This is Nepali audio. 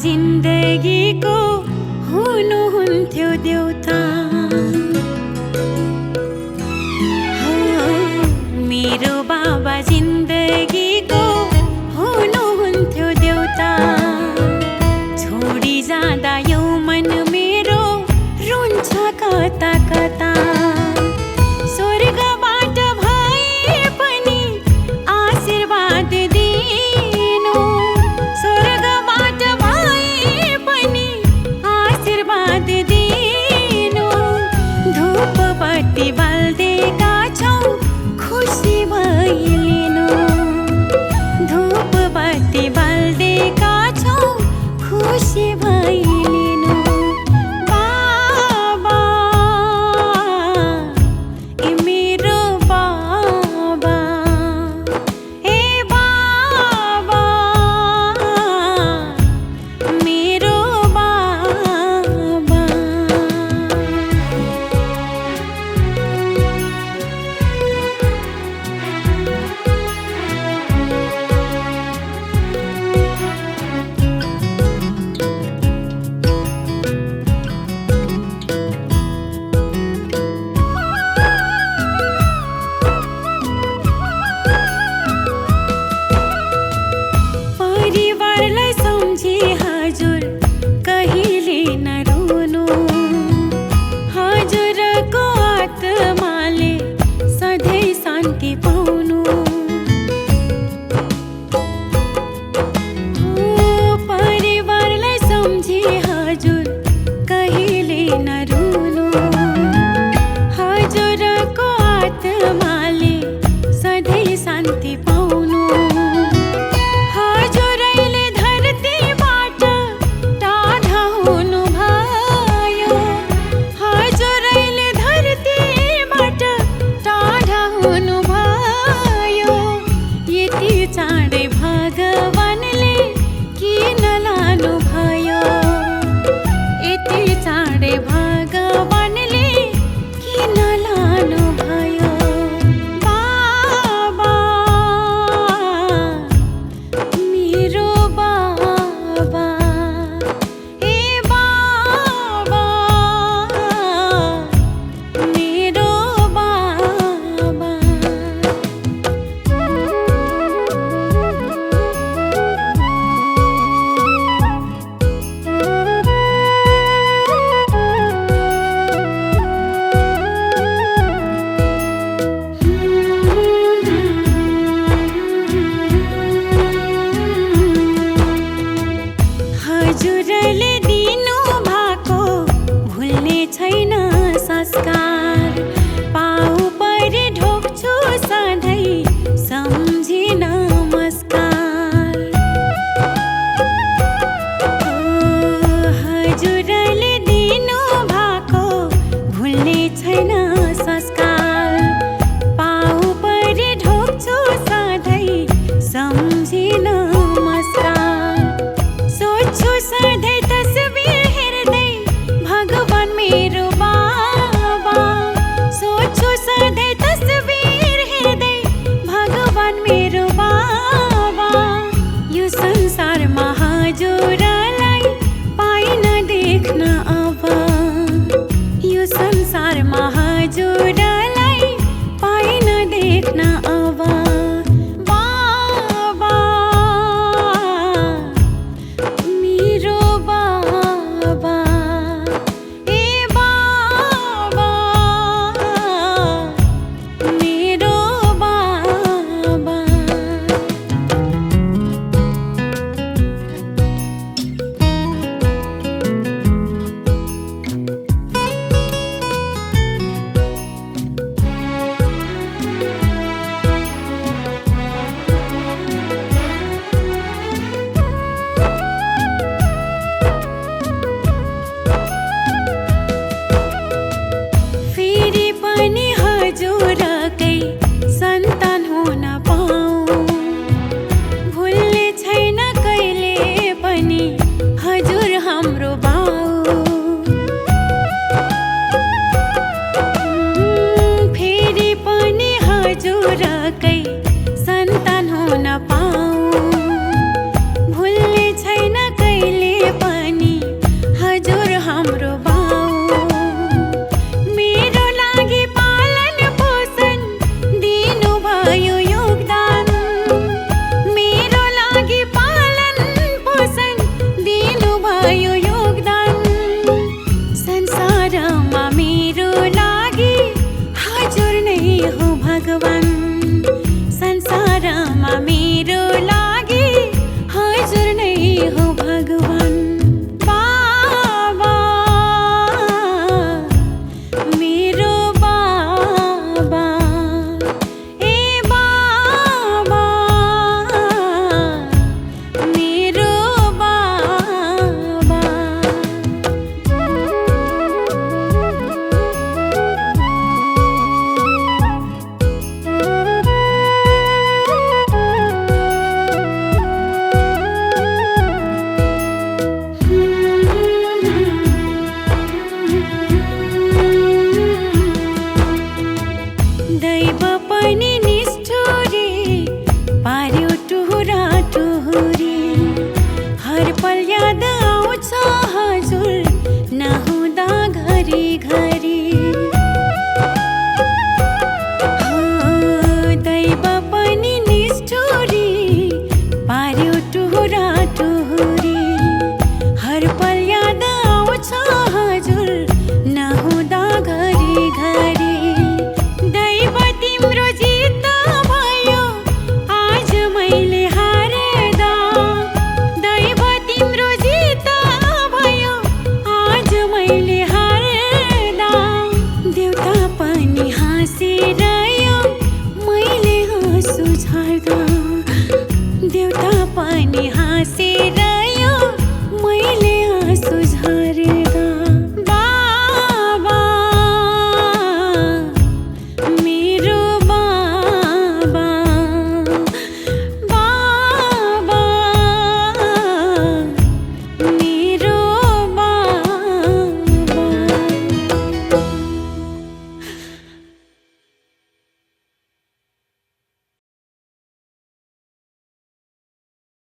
जिन्दगीको हुनुहुन्थ्यो देउता। मेरो बाबा जिन्दगीको हुनुहुन्थ्यो देउता। छोडी जाँदा यो मन मेरो रुन्छ कता कता। स्वर्गबाट भए पनि आशीर्वाद दिनु, स्वर्गबाट भए पनि आशीर्वाद दिनु। धूप बत्ती बाल्देका छौ खुसी भइलिनु, धूप बत्ती बाल्देका छौ खुसी भइलिनु। बाबा ए मेरो बाबा, ए बाबा मेरो बाबा। परिवारलाई सम्झी हजुर कहिले नरुनु, हजुरको आत्माले सधैँ शान्ति पाउनु। परिवारलाई सम्झी हजुर कहिले नरुनु, हजुरको आत्माले सधैँ शान्ति पाउनु। हजुरैले धरतीबाट टाढा हुनुभयो, हजुरैले धरतीबाट टाढा हुनुभयो। यति चाँडै भगवानले किन लानुभयो, यति चाँडै घरी